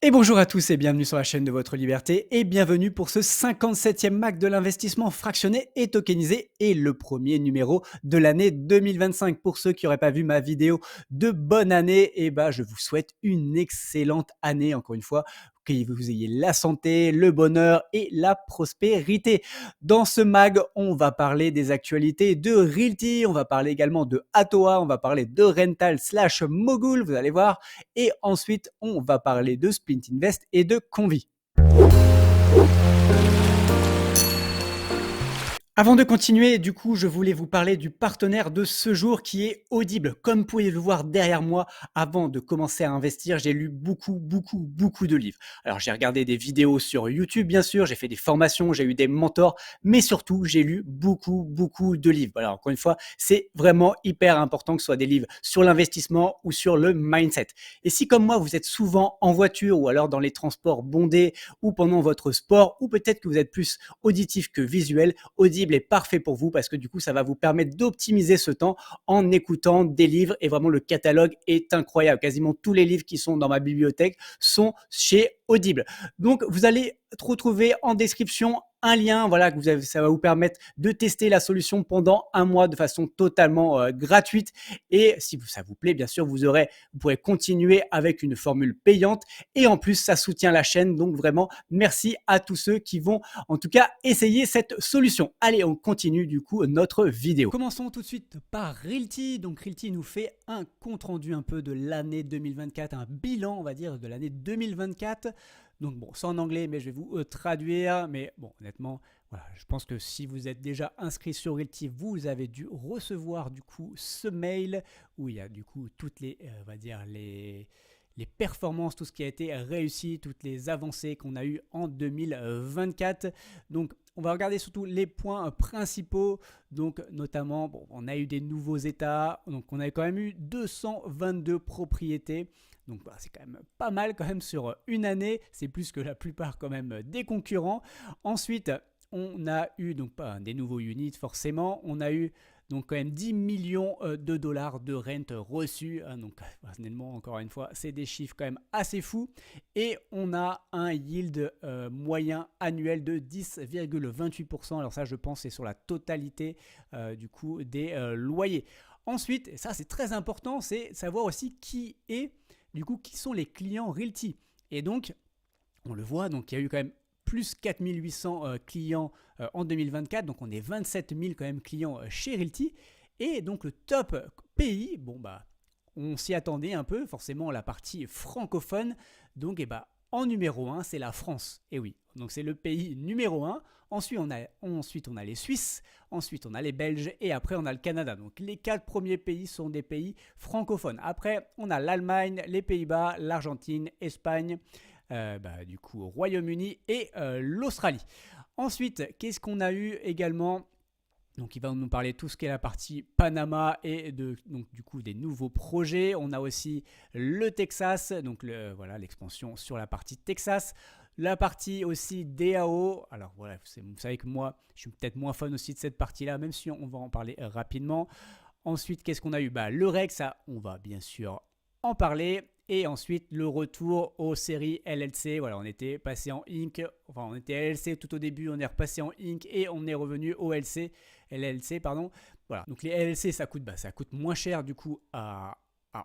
Et bonjour à tous et bienvenue sur la chaîne de votre liberté et bienvenue pour ce 57e MAC de l'investissement fractionné et tokenisé et le premier numéro de l'année 2025. Pour ceux qui n'auraient pas vu ma vidéo de bonne année, je vous souhaite une excellente année encore une fois, que vous ayez la santé, le bonheur et la prospérité. Dans ce mag, on va parler des actualités de Realty, on va parler également de Atoa, on va parler de Rental slash Mogul, vous allez voir. Et ensuite, on va parler de Splint Invest et de Convi. Avant de continuer, du coup, je voulais vous parler du partenaire de ce jour qui est Audible. Comme vous pouvez le voir derrière moi, avant de commencer à investir, j'ai lu beaucoup de livres. Alors, j'ai regardé des vidéos sur YouTube, bien sûr, j'ai fait des formations, j'ai eu des mentors, mais surtout, j'ai lu beaucoup de livres. Alors, encore une fois, c'est vraiment hyper important que ce soit des livres sur l'investissement ou sur le mindset. Et si, comme moi, vous êtes souvent en voiture ou alors dans les transports bondés ou pendant votre sport, ou peut-être que vous êtes plus auditif que visuel, Audible est parfait pour vous parce que du coup, ça va vous permettre d'optimiser ce temps en écoutant des livres et vraiment le catalogue est incroyable. Quasiment tous les livres qui sont dans ma bibliothèque sont chez Audible. Donc, vous allez retrouver en description un lien, voilà, ça va vous permettre de tester la solution pendant un mois de façon totalement gratuite. Et si ça vous plaît, bien sûr, vous pourrez continuer avec une formule payante. Et en plus, ça soutient la chaîne. Donc vraiment, merci à tous ceux qui vont en tout cas essayer cette solution. Allez, on continue du coup notre vidéo. Commençons tout de suite par Realty. Donc Realty nous fait un compte rendu un peu de l'année 2024, un bilan, on va dire, de l'année 2024. Donc bon, c'est en anglais, mais je vais vous traduire. Mais bon, honnêtement, voilà, je pense que si vous êtes déjà inscrit sur Realty, vous avez dû recevoir du coup ce mail où il y a du coup toutes les, on va dire les performances, tout ce qui a été réussi, toutes les avancées qu'on a eues en 2024. Donc, on va regarder surtout les points principaux. Donc, notamment, bon, on a eu des nouveaux états. Donc, on a quand même eu 222 propriétés. Donc, bah, c'est quand même pas mal quand même sur une année. C'est plus que la plupart quand même des concurrents. Ensuite, on a eu donc pas des nouveaux units forcément. On a eu donc quand même 10 millions de dollars de rente reçus. Donc personnellement, encore une fois, c'est des chiffres quand même assez fous. Et on a un yield moyen annuel de 10,28%. Alors ça, je pense, c'est sur la totalité du coup des loyers. Ensuite, et ça c'est très important, c'est savoir aussi qui sont les clients Realty. Et donc, on le voit, donc il y a eu quand même plus 4800 clients en 2024, donc on est 27 000 quand même clients chez Realty. Et donc le top pays, bon bah on s'y attendait un peu, forcément la partie francophone, donc en numéro 1 c'est la France, et oui, donc c'est le pays numéro 1. Ensuite on a les Suisses, ensuite on a les Belges et après on a le Canada. Donc les 4 premiers pays sont des pays francophones. Après on a l'Allemagne, les Pays-Bas, l'Argentine, Espagne, du coup au Royaume-Uni et l'Australie. Ensuite, qu'est-ce qu'on a eu également? Donc, il va nous parler de tout ce qui est la partie Panama et donc, du coup des nouveaux projets. On a aussi le Texas, donc l'expansion sur la partie Texas. La partie aussi DAO. Alors voilà, vous savez que moi, je suis peut-être moins fan aussi de cette partie-là, même si on va en parler rapidement. Ensuite, qu'est-ce qu'on a eu? Le REC, ça, on va bien sûr en parler. Et ensuite, le retour aux séries LLC. Voilà, on était passé en Inc. Enfin, on était LLC tout au début, on est repassé en Inc. Et on est revenu au LLC, pardon. Voilà, donc les LLC, ça coûte moins cher du coup à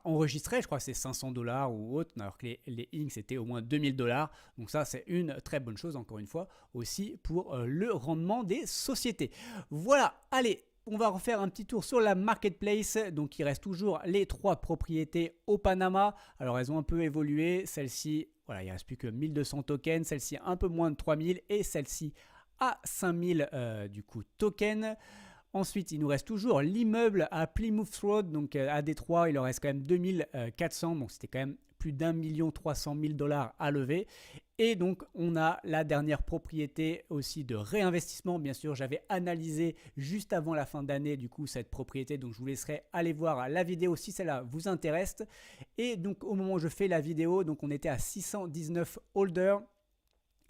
enregistrer. Je crois que c'est 500 dollars ou autre, alors que les Inc. c'était au moins 2000 dollars. Donc ça, c'est une très bonne chose, encore une fois, aussi pour le rendement des sociétés. Voilà, allez. On va refaire un petit tour sur la marketplace. Donc, il reste toujours les 3 propriétés au Panama. Alors, elles ont un peu évolué. Celle-ci, voilà, il ne reste plus que 1200 tokens. Celle-ci, un peu moins de 3000. Et celle-ci, à 5000 du coup tokens. Ensuite, il nous reste toujours l'immeuble à Plymouth Road, donc à Détroit, il en reste quand même 2400, donc c'était quand même plus d'1 300 000 $ à lever. Et donc, on a la dernière propriété aussi de réinvestissement. Bien sûr, j'avais analysé juste avant la fin d'année, du coup, cette propriété. Donc, je vous laisserai aller voir la vidéo si celle-là vous intéresse. Et donc, au moment où je fais la vidéo, donc on était à 619 holders.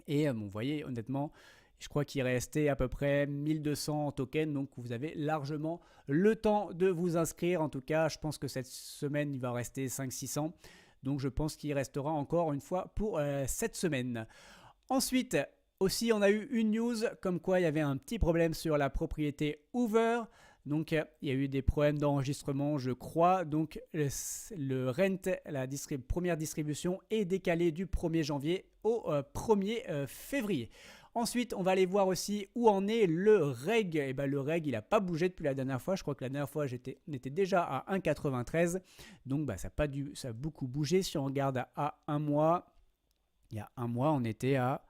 Et vous voyez, honnêtement, je crois qu'il restait à peu près 1200 tokens, donc vous avez largement le temps de vous inscrire. En tout cas, je pense que cette semaine, il va rester 500-600. Donc je pense qu'il restera encore une fois pour cette semaine. Ensuite, aussi, on a eu une news comme quoi il y avait un petit problème sur la propriété Hoover. Donc, il y a eu des problèmes d'enregistrement, je crois. Donc, le rent, la première distribution, est décalée du 1er janvier au 1er février. Ensuite, on va aller voir aussi où en est le reg. Et ben, le reg, il n'a pas bougé depuis la dernière fois. Je crois que la dernière fois, on était déjà à 1,93. Donc, bah, ça a beaucoup bougé. Si on regarde à un mois, il y a un mois, on était à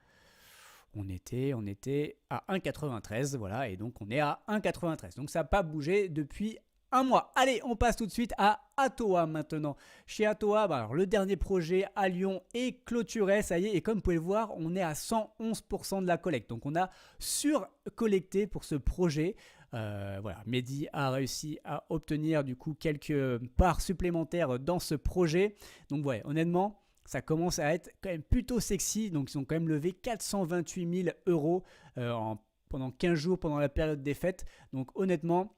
1,93, voilà, et donc on est à 1,93. Donc ça n'a pas bougé depuis un mois. Allez, on passe tout de suite à Atoa maintenant. Chez Atoa, alors, le dernier projet à Lyon est clôturé, ça y est, et comme vous pouvez le voir, on est à 111% de la collecte. Donc on a surcollecté pour ce projet. Voilà, Mehdi a réussi à obtenir du coup quelques parts supplémentaires dans ce projet. Donc ouais, honnêtement, ça commence à être quand même plutôt sexy. Donc, ils ont quand même levé 428 000 euros pendant 15 jours pendant la période des fêtes. Donc, honnêtement,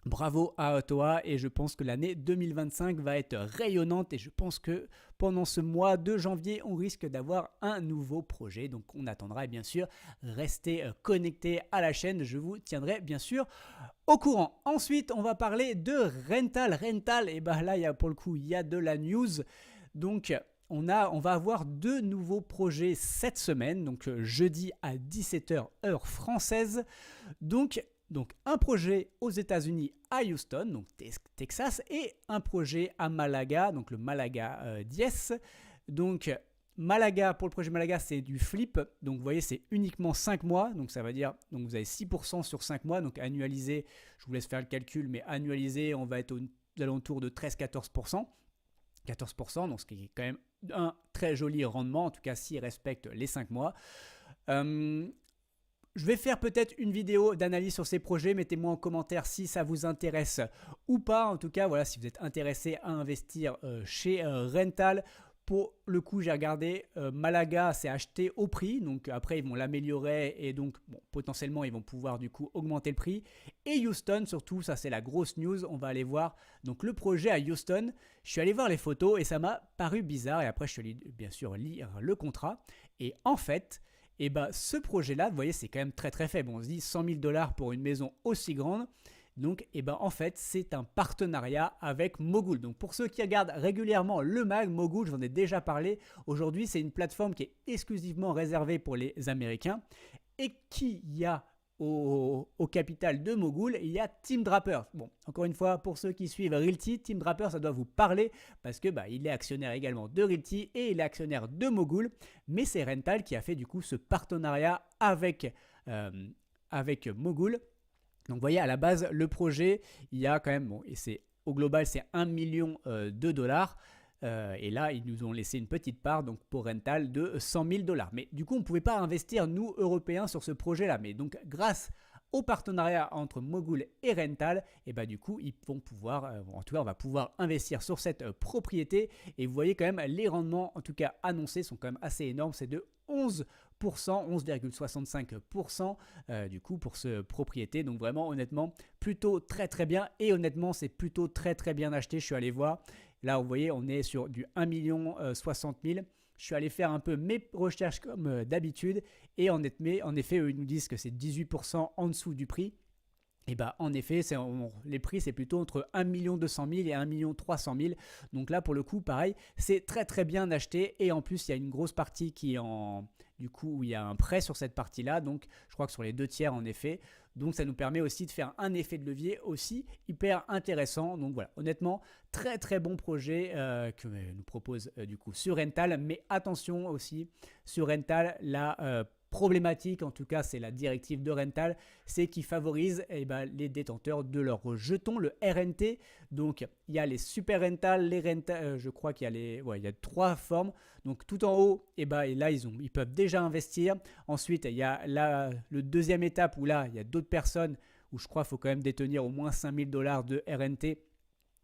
bravo à Atoa. Et je pense que l'année 2025 va être rayonnante. Et je pense que pendant ce mois de janvier, on risque d'avoir un nouveau projet. Donc, on attendra. Et bien sûr, restez connectés à la chaîne. Je vous tiendrai bien sûr au courant. Ensuite, on va parler de Rental. Rental, et ben là, pour le coup, il y a de la news. Donc, on va avoir deux nouveaux projets cette semaine, donc jeudi à 17h heure française. Donc un projet aux États-Unis à Houston, donc Texas, et un projet à Malaga, donc le Malaga Diez. Donc Malaga, pour le projet Malaga, c'est du flip. Donc vous voyez, c'est uniquement 5 mois. Donc ça veut dire, donc vous avez 6% sur 5 mois. Donc annualisé, je vous laisse faire le calcul, mais annualisé, on va être aux alentours de 13-14%. 14%, donc ce qui est quand même un très joli rendement, en tout cas s'il respecte les 5 mois. Je vais faire peut-être une vidéo d'analyse sur ces projets, mettez-moi en commentaire si ça vous intéresse ou pas. En tout cas, voilà, si vous êtes intéressé à investir chez Rental. Pour le coup, j'ai regardé, Malaga s'est acheté au prix, donc après ils vont l'améliorer et donc bon, potentiellement ils vont pouvoir du coup augmenter le prix. Et Houston surtout, ça c'est la grosse news, on va aller voir donc le projet à Houston. Je suis allé voir les photos et ça m'a paru bizarre et après je suis allé bien sûr lire le contrat. Et en fait, ce projet-là, vous voyez, c'est quand même très très faible. On se dit 100 000 $ pour une maison aussi grande. Donc, en fait, c'est un partenariat avec Mogul. Donc, pour ceux qui regardent régulièrement le mag, Mogul, j'en ai déjà parlé. Aujourd'hui, c'est une plateforme qui est exclusivement réservée pour les Américains. Et qui y a au capital de Mogul, il y a Tim Draper. Bon, encore une fois, pour ceux qui suivent Realty, Tim Draper, ça doit vous parler parce que il est actionnaire également de Realty et il est actionnaire de Mogul. Mais c'est Rental qui a fait du coup ce partenariat avec Mogul. Donc vous voyez, à la base, le projet, il y a quand même, au global, c'est 1 million de dollars. Et là, ils nous ont laissé une petite part donc pour Rental de 100 000 $. Mais du coup, on ne pouvait pas investir, nous, Européens, sur ce projet-là. Mais donc, grâce au partenariat entre Mogul et Rental, du coup, ils vont pouvoir, en tout cas, on va pouvoir investir sur cette propriété. Et vous voyez quand même, les rendements, en tout cas annoncés, sont quand même assez énormes. C'est de 11,65% du coup pour ce propriété. Donc vraiment, honnêtement, plutôt très très bien. Et honnêtement, c'est plutôt très très bien acheté. Je suis allé voir. Là, vous voyez, on est sur du 1 060 000. Je suis allé faire un peu mes recherches comme d'habitude. Et en effet, eux, ils nous disent que c'est 18% en dessous du prix. Et en effet, les prix, c'est plutôt entre 1 200 000 et 1 300 000. Donc là, pour le coup, pareil, c'est très très bien acheté. Et en plus, il y a une grosse partie du coup, où il y a un prêt sur cette partie-là. Donc, je crois que sur les 2 tiers, en effet. Donc, ça nous permet aussi de faire un effet de levier aussi hyper intéressant. Donc voilà, honnêtement, très très bon projet que nous propose du coup sur Rental. Mais attention aussi, sur Rental, la problématique, en tout cas c'est la directive de Rental, c'est qu'ils favorisent les détenteurs de leurs jetons, le RNT. Donc il y a les super rental, les rental, je crois qu'il y a il y a 3 formes. Donc tout en haut, et là ils peuvent déjà investir. Ensuite il y a le deuxième étape où là il y a d'autres personnes où je crois qu'il faut quand même détenir au moins 5 000 $ de RNT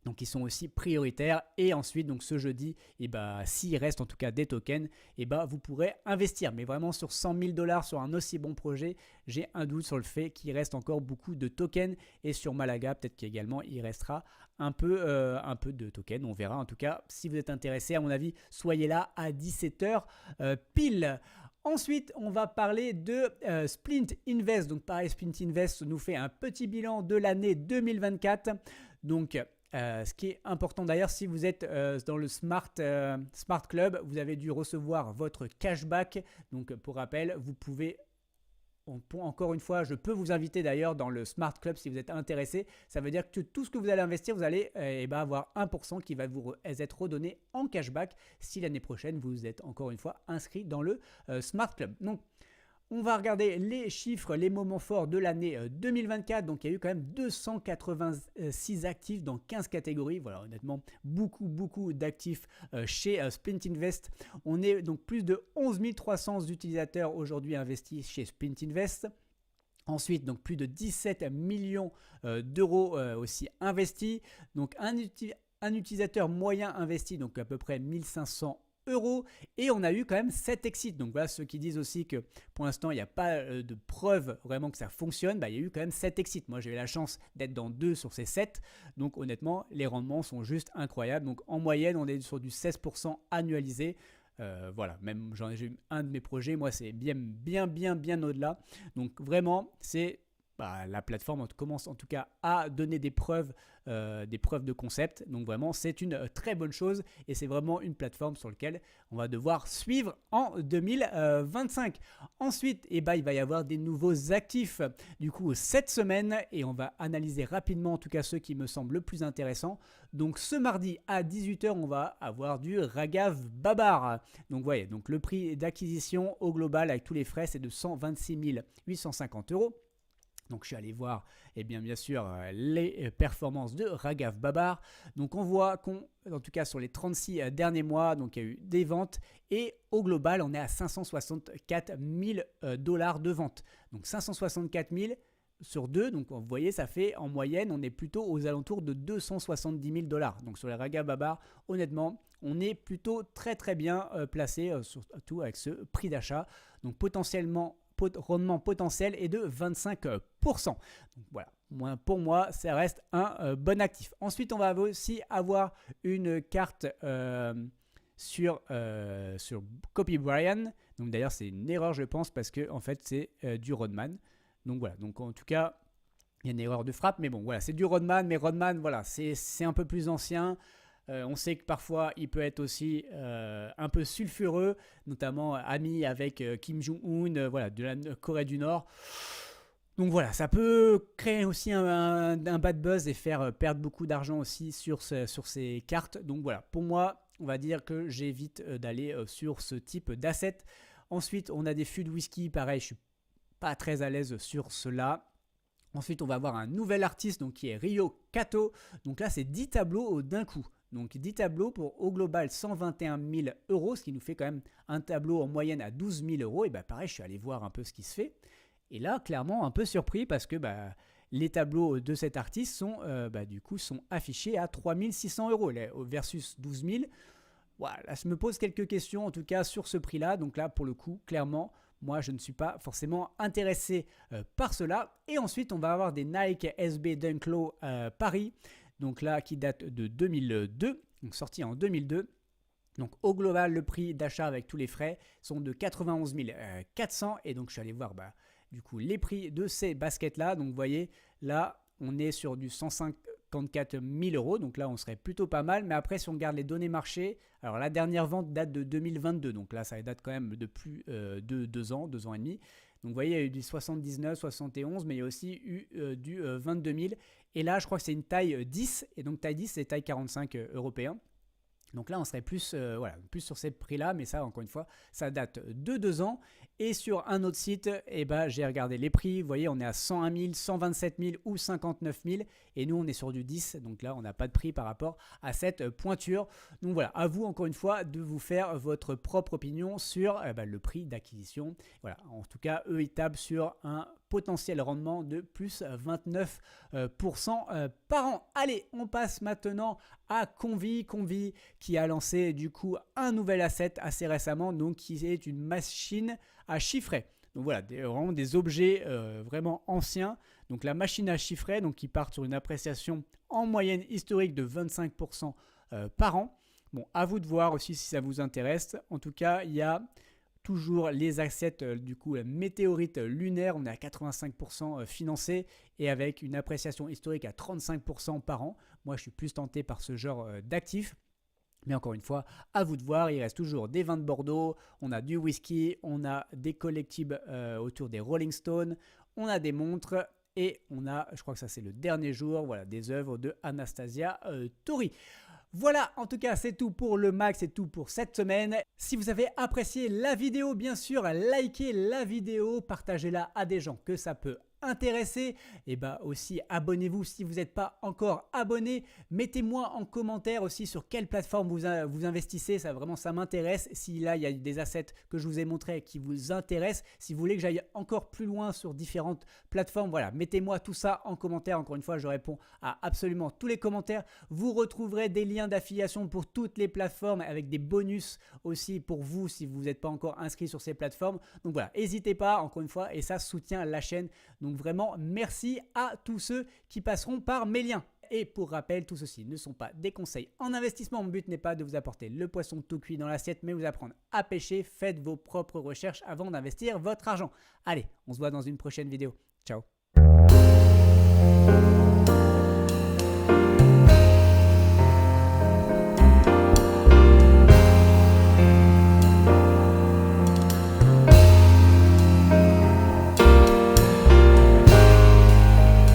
Donc ils sont aussi prioritaires et ensuite donc ce jeudi, et bah, s'il reste en tout cas des tokens, et bah, vous pourrez investir. Mais vraiment sur 100 000 dollars sur un aussi bon projet, j'ai un doute sur le fait qu'il reste encore beaucoup de tokens. Et sur Malaga, peut-être qu'également il restera un peu de tokens. On verra. En tout cas, si vous êtes intéressé, à mon avis, soyez là à 17h pile. Ensuite, on va parler de Splint Invest. Donc pareil, Splint Invest nous fait un petit bilan de l'année 2024. Donc ce qui est important d'ailleurs, si vous êtes dans le Smart Club, vous avez dû recevoir votre cashback. Donc pour rappel, vous pouvez, encore une fois, je peux vous inviter d'ailleurs dans le Smart Club si vous êtes intéressé. Ça veut dire que tout ce que vous allez investir, vous allez avoir 1% qui va vous être redonné en cashback si l'année prochaine vous êtes encore une fois inscrit dans le Smart Club. Donc on va regarder les chiffres, les moments forts de l'année 2024. Donc, il y a eu quand même 286 actifs dans 15 catégories. Voilà, honnêtement, beaucoup d'actifs chez Splint Invest. On est donc plus de 11 300 utilisateurs aujourd'hui investis chez Splint Invest. Ensuite, donc plus de 17 millions d'euros aussi investis. Donc, un utilisateur moyen investi, donc à peu près 1500 euros, et on a eu quand même 7 exits. Donc voilà, ceux qui disent aussi que pour l'instant il n'y a pas de preuve vraiment que ça fonctionne, bah, il y a eu quand même 7 exits. Moi j'ai eu la chance d'être dans 2 sur ces 7, donc honnêtement les rendements sont juste incroyables. Donc en moyenne on est sur du 16% annualisé. Voilà, même j'ai eu un de mes projets, moi c'est bien au-delà. Donc vraiment c'est la plateforme commence en tout cas à donner des preuves de concept. Donc vraiment, c'est une très bonne chose et c'est vraiment une plateforme sur laquelle on va devoir suivre en 2025. Ensuite, il va y avoir des nouveaux actifs du coup cette semaine et on va analyser rapidement en tout cas ceux qui me semblent le plus intéressants. Donc ce mardi à 18h, on va avoir du Raghav Babar. Donc vous voyez, donc le prix d'acquisition au global avec tous les frais, c'est de 126 850 euros. Donc je suis allé voir bien sûr les performances de Raghav Babar. Donc on voit qu'en tout cas sur les 36 derniers mois, donc il y a eu des ventes et au global on est à 564 000 dollars de ventes. Donc 564 000 sur 2, donc vous voyez ça fait en moyenne on est plutôt aux alentours de 270 000 dollars. Donc sur les Raghav Babar, honnêtement on est plutôt très bien placé, surtout avec ce prix d'achat. Donc potentiellement rendement potentiel est de 25%. Donc voilà, pour moi, ça reste un bon actif. Ensuite, on va aussi avoir une carte sur Copy Brian. Donc d'ailleurs, c'est une erreur, je pense, parce que en fait, c'est du Rodman. Donc voilà, donc en tout cas, il y a une erreur de frappe, mais bon, voilà, c'est du Rodman, mais Rodman, voilà, c'est un peu plus ancien. On sait que parfois il peut être aussi un peu sulfureux, notamment ami avec Kim Jong-un, voilà, de la Corée du Nord. Donc voilà, ça peut créer aussi un bad buzz et faire perdre beaucoup d'argent aussi sur ces cartes. Donc voilà, pour moi, on va dire que j'évite d'aller sur ce type d'asset. Ensuite, on a des fûts de whisky, pareil, je suis pas très à l'aise sur cela. Ensuite, on va avoir un nouvel artiste donc, qui est Ryo Kato. Donc là, c'est 10 tableaux d'un coup. Donc 10 tableaux pour au global 121 000 euros, ce qui nous fait quand même un tableau en moyenne à 12 000 euros. Et pareil, je suis allé voir un peu ce qui se fait. Et là, clairement, un peu surpris parce que les tableaux de cet artiste sont affichés à 3 600 euros versus 12 000. Voilà, je me pose quelques questions en tout cas sur ce prix-là. Donc là, pour le coup, clairement, moi, je ne suis pas forcément intéressé par cela. Et ensuite, on va avoir des Nike SB Dunk Low Paris. Donc là, qui date de 2002, donc sorti en 2002. Donc au global, le prix d'achat avec tous les frais sont de 91 400. Et donc je suis allé voir du coup les prix de ces baskets-là. Donc vous voyez, là, on est sur du 154 000 euros. Donc là, on serait plutôt pas mal. Mais après, si on regarde les données marché, alors la dernière vente date de 2022. Donc là, ça date quand même de plus de 2 ans, 2 ans et demi. Donc vous voyez, il y a eu du 79, 71, mais il y a aussi eu du 22 000. Et là, je crois que c'est une taille 10. Et donc taille 10, c'est taille 45 européen. Donc là, on serait plus sur ces prix-là, mais ça, encore une fois, ça date de 2 ans. Et sur un autre site, j'ai regardé les prix. Vous voyez, on est à 101 000, 127 000 ou 59 000. Et nous, on est sur du 10. Donc là, on n'a pas de prix par rapport à cette pointure. Donc voilà, à vous, encore une fois, de vous faire votre propre opinion sur le prix d'acquisition. Voilà, en tout cas, eux, ils tablent sur un potentiel rendement de plus 29% par an. Allez, on passe maintenant à Convi. Convi qui a lancé du coup un nouvel asset assez récemment, donc qui est une machine à chiffrer. Donc voilà, vraiment des objets vraiment anciens. Donc la machine à chiffrer, donc qui part sur une appréciation en moyenne historique de 25% par an. Bon, à vous de voir aussi si ça vous intéresse. En tout cas, il y a toujours les assets du coup météorite lunaire, on est à 85% financé et avec une appréciation historique à 35% par an. Moi, je suis plus tenté par ce genre d'actifs. Mais encore une fois, à vous de voir, il reste toujours des vins de Bordeaux, on a du whisky, on a des collectibles autour des Rolling Stones, on a des montres et on a, je crois que ça c'est le dernier jour, voilà, des œuvres de Anastasia Tori. Voilà, en tout cas, c'est tout pour le Mac, c'est tout pour cette semaine. Si vous avez apprécié la vidéo, bien sûr, likez la vidéo, partagez-la à des gens que ça peut intéresser. Et bah aussi, abonnez-vous si vous n'êtes pas encore abonné. Mettez-moi en commentaire aussi sur quelle plateforme vous investissez, ça vraiment ça m'intéresse. Si là, il y a des assets que je vous ai montrés qui vous intéressent, si vous voulez que j'aille encore plus loin sur différentes plateformes, voilà, mettez-moi tout ça en commentaire. Encore une fois, je réponds à absolument tous les commentaires. Vous retrouverez des liens d'affiliation pour toutes les plateformes avec des bonus aussi pour vous si vous n'êtes pas encore inscrit sur ces plateformes. Donc voilà, n'hésitez pas encore une fois et ça soutient la chaîne. Donc vraiment merci à tous ceux qui passeront par mes liens. Et pour rappel, tout ceci ne sont pas des conseils en investissement. Mon but n'est pas de vous apporter le poisson tout cuit dans l'assiette, mais vous apprendre à pêcher. Faites vos propres recherches avant d'investir votre argent. Allez, on se voit dans une prochaine vidéo. Ciao.